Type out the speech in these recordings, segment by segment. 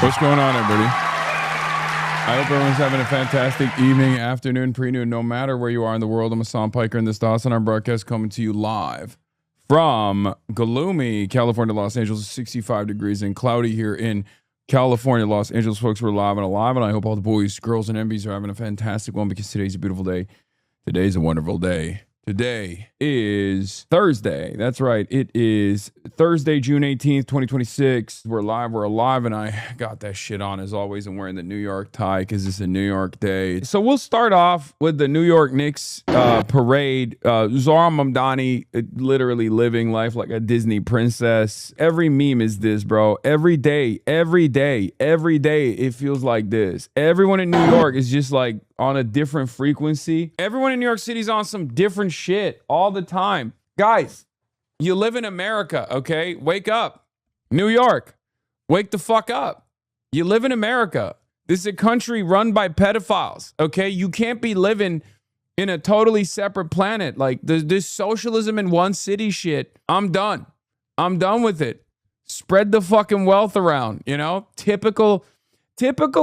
What's going on, everybody? I hope everyone's having a fantastic evening, afternoon, pre-noon, no matter where you are in the world. I'm Hassan Piker, and this is our broadcast coming to you live from gloomy California, Los Angeles. 65 degrees and cloudy here in California, Los Angeles. Folks, we're live and alive, and I hope all the boys, girls, and MBs are having a fantastic one because today's a beautiful day. Today's a wonderful day. Today is Thursday. That's right. It is Thursday, June 18th, 2026. We're live. We're alive. And I got that shit on as always. I'm wearing the New York tie because it's a New York day. So we'll start off with the New York Knicks parade. ZOHRAN MAMDANI literally living life like a Disney princess. Every meme is this, bro. Every day, it feels like this. Everyone in New York is just like on a different frequency. Everyone in New York City's on some different shit all the time. Guys, you live in America, okay? Wake up. New York, wake the fuck up. You live in America. This is a country run by pedophiles, okay? You can't be living in a totally separate planet. Like this socialism in one city shit, I'm done. I'm done with it. Spread the fucking wealth around, you know? Typical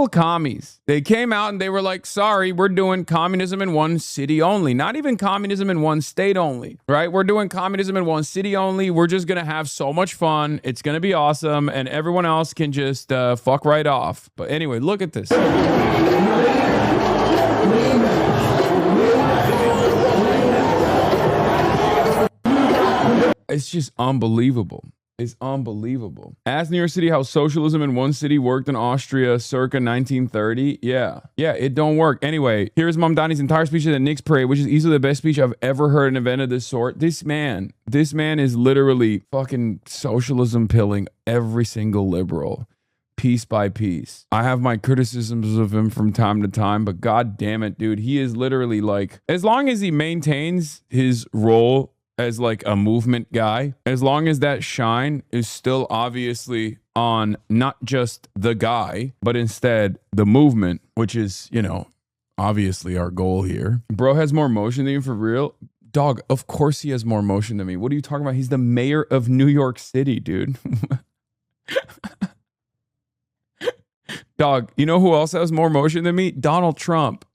commies. They came out and they were like, sorry, we're doing communism in one city only. Not even communism in one state only, right? We're doing communism in one city only. We're just going to have so much fun. It's going to be awesome. And everyone else can just fuck right off. But anyway, look at this. It's just unbelievable. Is unbelievable. Ask New York City how socialism in one city worked in Austria circa 1930. Yeah, it don't work. Anyway, here's Mamdani's entire speech at the Knicks parade, which is easily the best speech I've ever heard in an event of this sort. This man is literally fucking socialism pilling every single liberal piece by piece. I have my criticisms of him from time to time, but god damn it, dude, he is literally like, as long as he maintains his role as like a movement guy, as long as that shine is still obviously on not just the guy, but instead the movement, which is, you know, obviously our goal here. Bro has more motion than you for real. Dog, of course he has more motion than me. What are you talking about? He's the mayor of New York City, dude. Dog, you know who else has more motion than me? Donald Trump,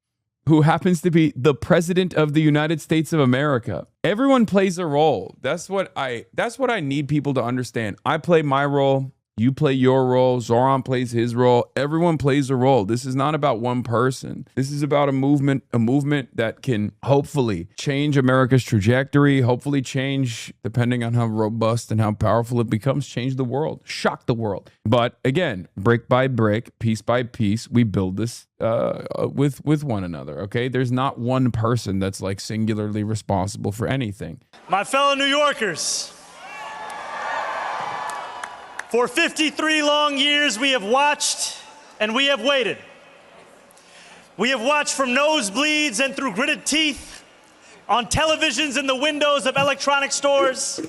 who happens to be the president of the United States of America. Everyone plays a role. That's what I need people to understand. I play my role. You play your role. ZOHRAN plays his role. Everyone plays a role. This is not about one person. This is about a movement that can hopefully change America's trajectory, hopefully change, depending on how robust and how powerful it becomes, change the world, shock the world. But again, brick by brick, piece by piece, we build this with one another, okay? There's not one person that's like singularly responsible for anything. My fellow New Yorkers, for 53 long years, we have watched and we have waited. We have watched from nosebleeds and through gritted teeth, on televisions in the windows of electronic stores,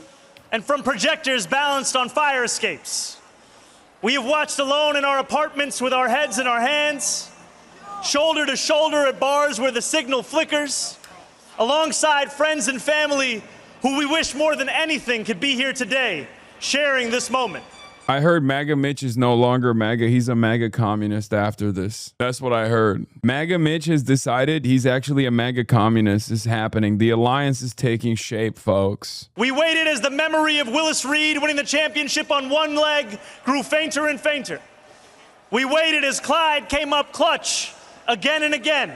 and from projectors balanced on fire escapes. We have watched alone in our apartments with our heads in our hands, shoulder to shoulder at bars where the signal flickers, alongside friends and family who we wish more than anything could be here today, sharing this moment. I heard MAGA Mitch is no longer MAGA. He's a MAGA communist after this. That's what I heard. MAGA Mitch has decided he's actually a MAGA communist. It's happening. The alliance is taking shape, folks. We waited as the memory of Willis Reed winning the championship on one leg grew fainter and fainter. We waited as Clyde came up clutch again and again.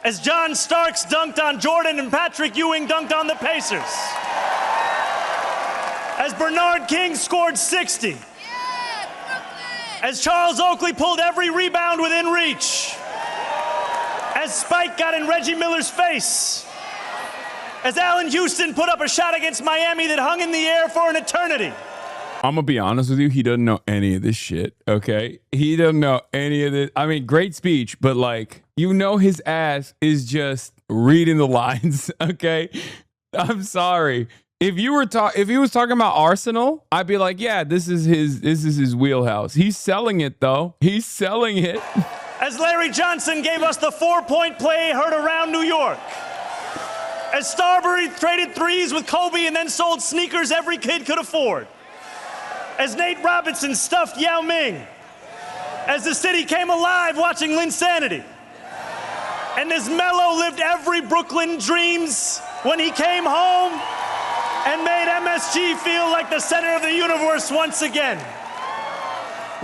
As John Starks dunked on Jordan and Patrick Ewing dunked on the Pacers. As Bernard King scored 60. As Charles Oakley pulled every rebound within reach. As Spike got in Reggie Miller's face. As Allen Houston put up a shot against Miami that hung in the air for an eternity. I'm gonna be honest with you, he doesn't know any of this shit, okay? He doesn't know any of this. I mean, great speech, but like, you know his ass is just reading the lines, okay? I'm sorry. If he was talking about Arsenal, I'd be like, yeah, this is his wheelhouse. He's selling it though. He's selling it. As Larry Johnson gave us the 4-point play heard around New York. As Starbury traded threes with Kobe and then sold sneakers every kid could afford. As Nate Robinson stuffed Yao Ming. as the city came alive watching Linsanity. And as Melo lived every Brooklyn dreams when he came home and made MSG feel like the center of the universe once again.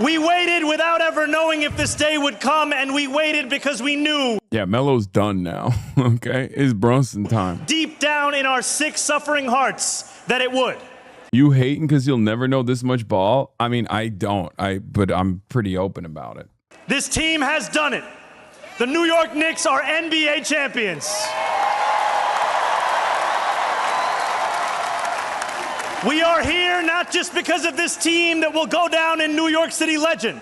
We waited without ever knowing if this day would come, and we waited because we knew. Yeah, Melo's done now, okay? It's Brunson time. Deep down in our sick, suffering hearts that it would. You hating because you'll never know this much ball? I mean, I don't, but I'm pretty open about it. This team has done it. The New York Knicks are NBA champions. We are here not just because of this team that will go down in New York City legend.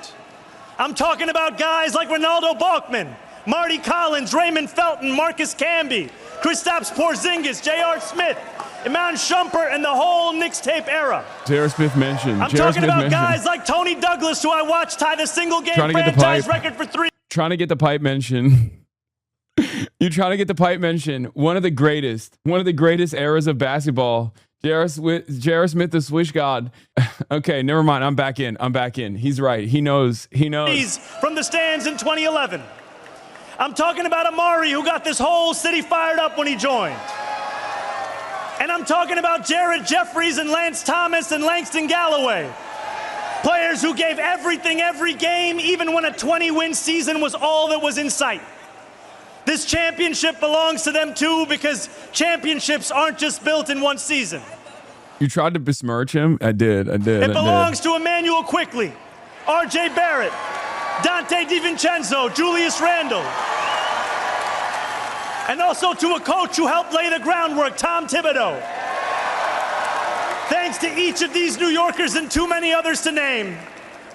I'm talking about guys like Ronaldo Balkman, Marty Collins, Raymond Felton, Marcus Camby, Kristaps Porzingis, J.R. Smith, Iman Shumpert, and the whole Knicks tape era. J.R. Smith mentioned. I'm talking about guys like Tony Douglas, who I watched tie the single-game franchise record for 3. Trying to get the pipe mention. You're trying to get the pipe mention. One of the greatest eras of basketball. J.R. Smith, the Swish God. Okay, never mind. I'm back in. He's right. He knows. He's from the stands in 2011. I'm talking about Amari, who got this whole city fired up when he joined. And I'm talking about Jared Jeffries and Lance Thomas and Langston Galloway. Players who gave everything every game, even when a 20-win season was all that was in sight. This championship belongs to them too, because championships aren't just built in one season. You tried to besmirch him? I did. It belongs to Emmanuel Quickley, R.J. Barrett, Dante DiVincenzo, Julius Randle. And also to a coach who helped lay the groundwork, Tom Thibodeau. Thanks to each of these New Yorkers and too many others to name,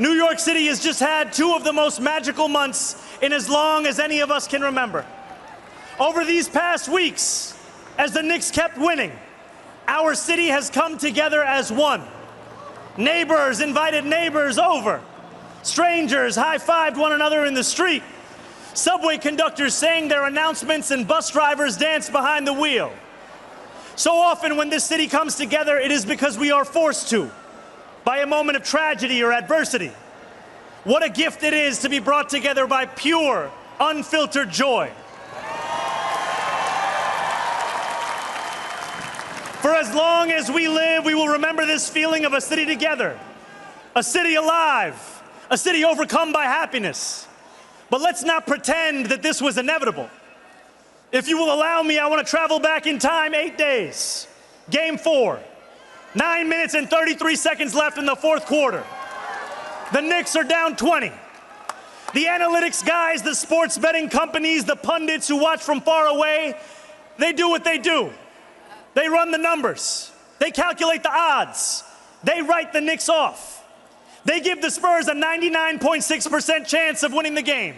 New York City has just had two of the most magical months in as long as any of us can remember. Over these past weeks, as the Knicks kept winning, our city has come together as one. Neighbors invited neighbors over. Strangers high-fived one another in the street. Subway conductors sang their announcements and bus drivers danced behind the wheel. So often when this city comes together, it is because we are forced to, by a moment of tragedy or adversity. What a gift it is to be brought together by pure, unfiltered joy. For as long as we live, we will remember this feeling of a city together, a city alive, a city overcome by happiness. But let's not pretend that this was inevitable. If you will allow me, I want to travel back in time 8 days. Game 4, 9 minutes and 33 seconds left in the fourth quarter. The Knicks are down 20. The analytics guys, the sports betting companies, the pundits who watch from far away, they do what they do. They run the numbers. They calculate the odds. They write the Knicks off. They give the Spurs a 99.6% chance of winning the game.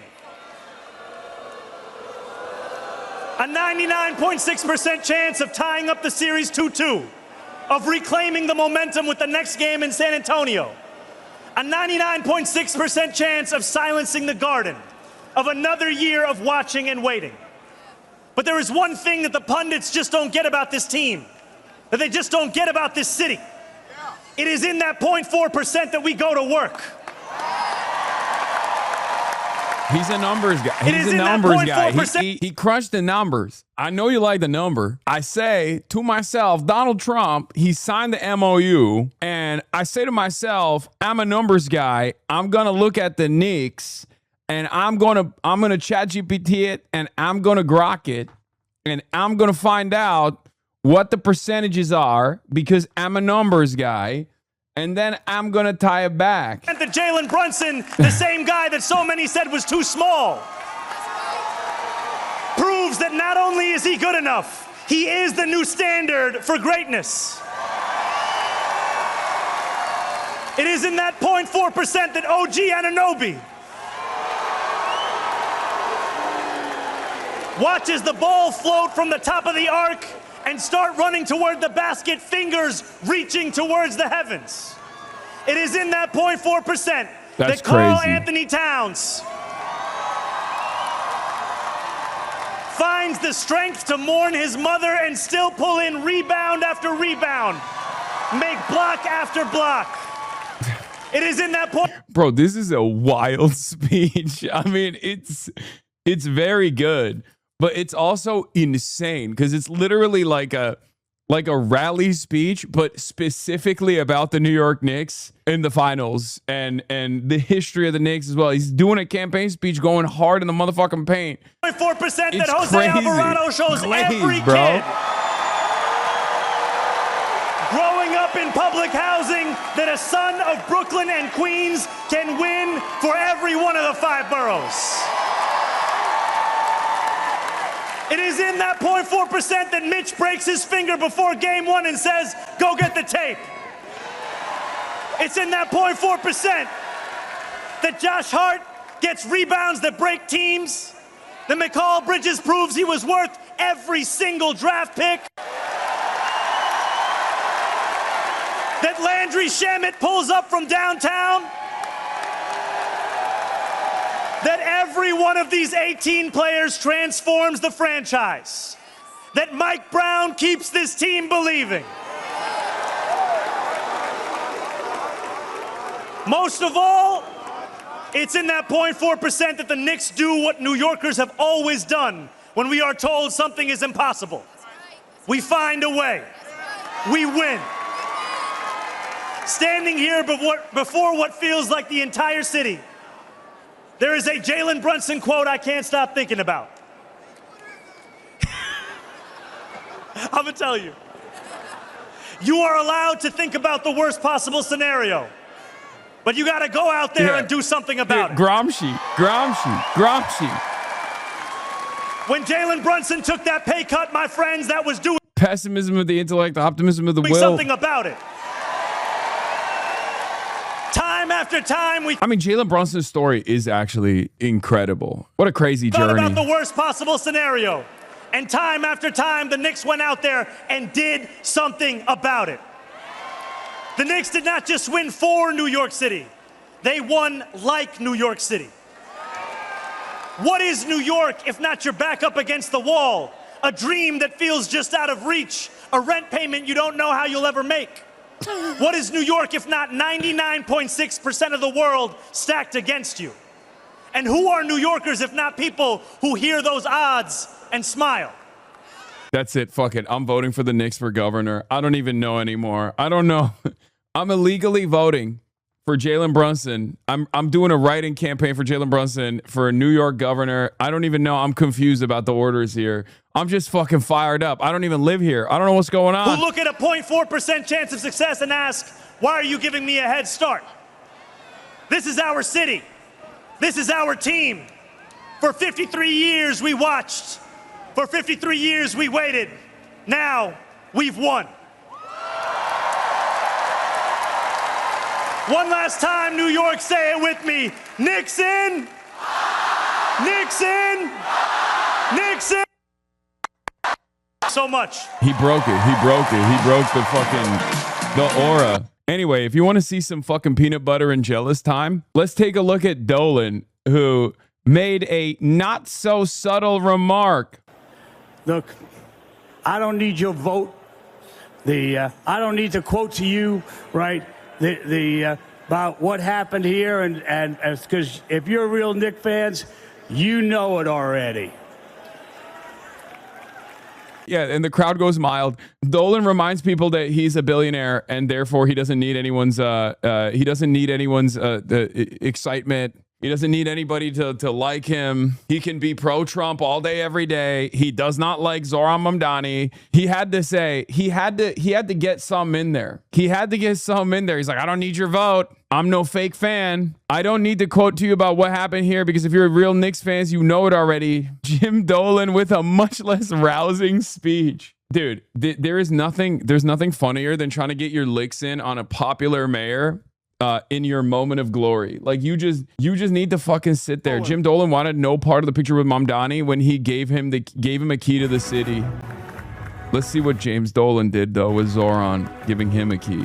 A 99.6% chance of tying up the series 2-2, of reclaiming the momentum with the next game in San Antonio. A 99.6% chance of silencing the Garden, of another year of watching and waiting. But there is one thing that the pundits just don't get about this team, that they just don't get about this city. It is in that 0.4% that we go to work. He's a numbers guy. He's a numbers guy. He crushed the numbers. I know you like the number. I say to myself, Donald Trump, he signed the MOU, and I say to myself, I'm a numbers guy. I'm gonna look at the Knicks, and I'm gonna ChatGPT it, and I'm gonna grok it, and I'm gonna find out what the percentages are because I'm a numbers guy. And then I'm going to tie it back. And the Jalen Brunson, the same guy that so many said was too small, proves that not only is he good enough, he is the new standard for greatness. It is in that 0.4% that OG Anunoby watches the ball float from the top of the arc and start running toward the basket, fingers reaching towards the heavens. It is in that 0.4% that Karl Anthony Towns finds the strength to mourn his mother and still pull in rebound after rebound, make block after block. It is in that point. Bro, this is a wild speech. I mean, it's very good, but it's also insane because it's literally like a rally speech, but specifically about the New York Knicks in the finals and the history of the Knicks as well. He's doing a campaign speech going hard in the motherfucking paint. 4% that Jose Alvarado shows every kid growing up in public housing that a son of Brooklyn and Queens can win for every one of the 5 boroughs. It is in that 0.4% that Mitch breaks his finger before game 1 and says, go get the tape. It's in that 0.4% that Josh Hart gets rebounds that break teams, that McCall Bridges proves he was worth every single draft pick, that Landry Shamet pulls up from downtown, that every one of these 18 players transforms the franchise, that Mike Brown keeps this team believing. Most of all, it's in that 0.4% that the Knicks do what New Yorkers have always done when we are told something is impossible. We find a way. We win. Standing here before what feels like the entire city, there is a Jalen Brunson quote I can't stop thinking about. I'm gonna tell you. You are allowed to think about the worst possible scenario, but you gotta go out there and do something about it. Gramsci. When Jalen Brunson took that pay cut, my friends, that was doing Pessimism of the intellect, optimism of the will. something about it. Time after time, I mean, Jalen Brunson's story is actually incredible. What a crazy journey. About the worst possible scenario. And time after time, the Knicks went out there and did something about it. The Knicks did not just win for New York City. They won like New York City. What is New York if not your back up against the wall? A dream that feels just out of reach. A rent payment you don't know how you'll ever make. What is New York if not 99.6% of the world stacked against you? And who are New Yorkers if not people who hear those odds and smile? That's it. Fuck it. I'm voting for the Knicks for governor. I don't even know anymore. I don't know. I'm illegally voting for Jalen Brunson. I'm doing a write-in campaign for Jalen Brunson for a New York governor. I don't even know. I'm confused about the orders here. I'm just fucking fired up. I don't even live here. I don't know what's going on. Who look at a 0.4% chance of success and ask, why are you giving me a head start? This is our city. This is our team. For 53 years we watched. For 53 years we waited. Now we've won. One last time, New York, say it with me. Knicks in. Knicks in. Knicks in. So much. He broke it. He broke the aura. Anyway, if you want to see some fucking peanut butter and jealous time, let's take a look at Dolan, who made a not so subtle remark. Look, I don't need your vote. I don't need to quote to you, right? About what happened here, and because if you're real Knicks fans, you know it already. Yeah, and the crowd goes mild. Dolan reminds people that he's a billionaire and therefore he doesn't need anyone's excitement. He doesn't need anybody to like him. He can be pro-Trump all day, every day. He does not like Zohran Mamdani. He had to say, he had to get some in there. He had to get some in there. He's like, I don't need your vote. I'm no fake fan. I don't need to quote to you about what happened here because if you're real Knicks fans, you know it already. Jim Dolan with a much less rousing speech. Dude, there's nothing funnier than trying to get your licks in on a popular mayor in your moment of glory. Like you just need to fucking sit there. Jim Dolan wanted no part of the picture with Mamdani when he gave him a key to the city. Let's see what James Dolan did though with Zohran giving him a key.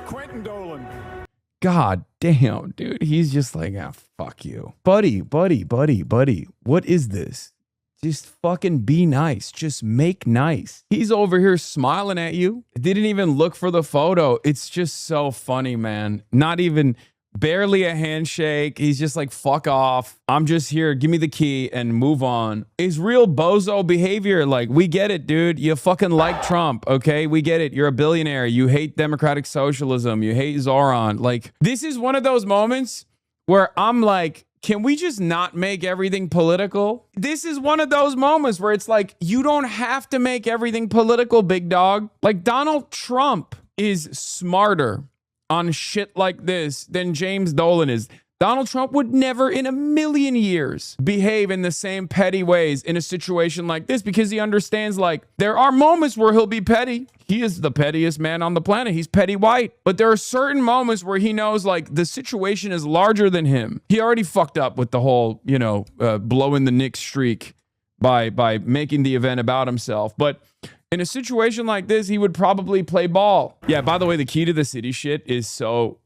Quentin Dolan. God damn, dude. He's just like, ah, fuck you. Buddy. What is this? Just fucking be nice. Just make nice. He's over here smiling at you. Didn't even look for the photo. It's just so funny, man. Not even barely a handshake. He's just like, fuck off. I'm just here. Give me the key and move on. It's real bozo behavior. Like, we get it, dude. You fucking like Trump, okay? We get it. You're a billionaire. You hate democratic socialism. You hate Zohran. Like, this is one of those moments where I'm like, can we just not make everything political? This is one of those moments where it's like, you don't have to make everything political, big dog. Like, Donald Trump is smarter on shit like this than James Dolan is. Donald Trump would never in a million years behave in the same petty ways in a situation like this, because he understands, like, there are moments where he'll be petty. He is the pettiest man on the planet. He's petty white. But there are certain moments where he knows, like, the situation is larger than him. He already fucked up with the whole, you know, blowing the Knicks streak by making the event about himself. But in a situation like this, he would probably play ball. Yeah, by the way, the key to the city shit is so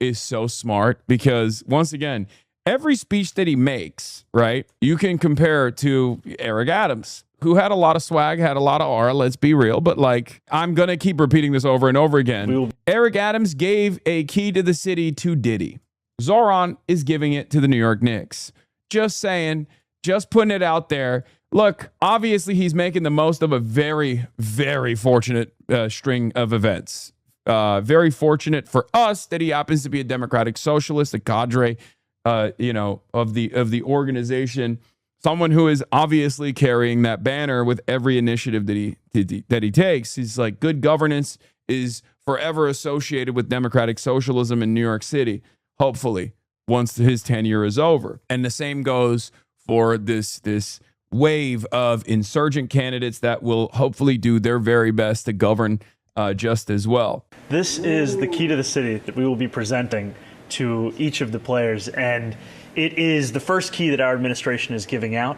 smart, because once again, every speech that he makes, right, you can compare to Eric Adams, who had a lot of swag, had a lot of aura, let's be real. But, like, I'm going to keep repeating this over and over again. Eric Adams gave a key to the city to Diddy. Zohran is giving it to the New York Knicks. Just saying, just putting it out there. Look, obviously he's making the most of a very, very fortunate string of events. Very fortunate for us that he happens to be a democratic socialist, a cadre, you know, of the organization. Someone who is obviously carrying that banner with every initiative that he takes. He's like, good governance is forever associated with democratic socialism in New York City, hopefully, once his tenure is over. And the same goes for this wave of insurgent candidates that will hopefully do their very best to govern just as well. This is the key to the city that we will be presenting to each of the players, and it is the first key that our administration is giving out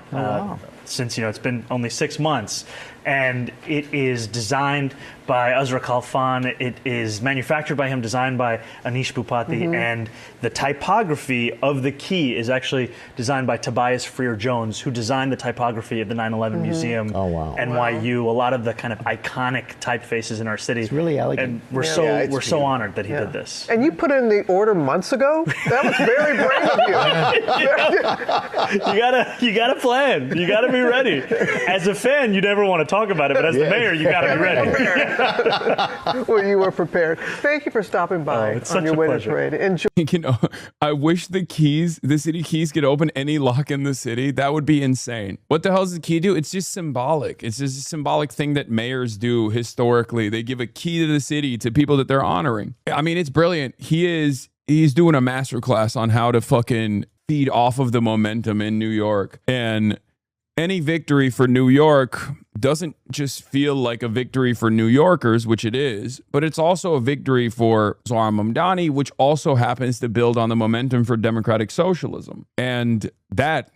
since, you know, it's been only 6 months. And it is designed by Azra Khalfan. It is manufactured by him, designed by Anish Bhupati. And the typography of the key is actually designed by Tobias Freer-Jones, who designed the typography of the 9/11 Museum, NYU, a lot of the kind of iconic typefaces in our city. It's really elegant. And we're so honored that he did this. And you put in the order months ago? That was very brave of you. You gotta plan. You gotta be ready. As a fan, you never want to talk about it, but as the mayor, you got to be ready. Well, you were prepared. Thank you for stopping by on your way to parade. Enjoy. You know, I wish the city keys could open any lock in the city. That would be insane. What the hell does the key do? It's just symbolic. It's just a symbolic thing that mayors do historically. They give a key to the city to people that they're honoring. I mean, it's brilliant. He's doing a masterclass on how to fucking feed off of the momentum in New York. And any victory for New York doesn't just feel like a victory for New Yorkers, which it is, but it's also a victory for ZOHRAN Mamdani, which also happens to build on the momentum for democratic socialism. And that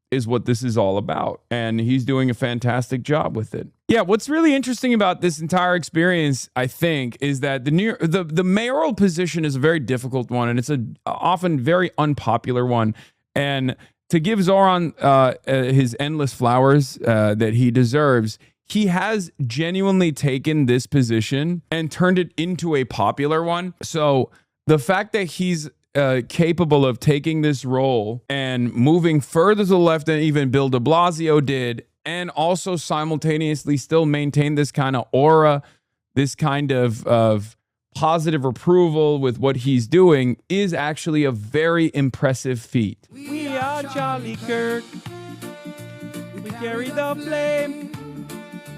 is what this is all about. And he's doing a fantastic job with it. Yeah, what's really interesting about this entire experience, I think, is that the mayoral position is a very difficult one, and it's a often very unpopular one. And to give Zohran his endless flowers that he deserves, he has genuinely taken this position and turned it into a popular one. So the fact that he's capable of taking this role and moving further to the left than even Bill de Blasio did, and also simultaneously still maintain this kind of aura, this kind of positive approval with what he's doing, is actually a very impressive feat. We are Charlie Kirk. We carry the flame.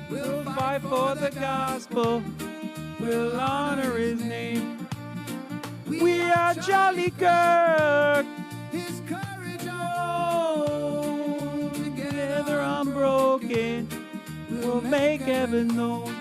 We'll fight for the gospel. We'll honor his name. We are Charlie Kirk. His courage on. Together unbroken. We'll make heaven known.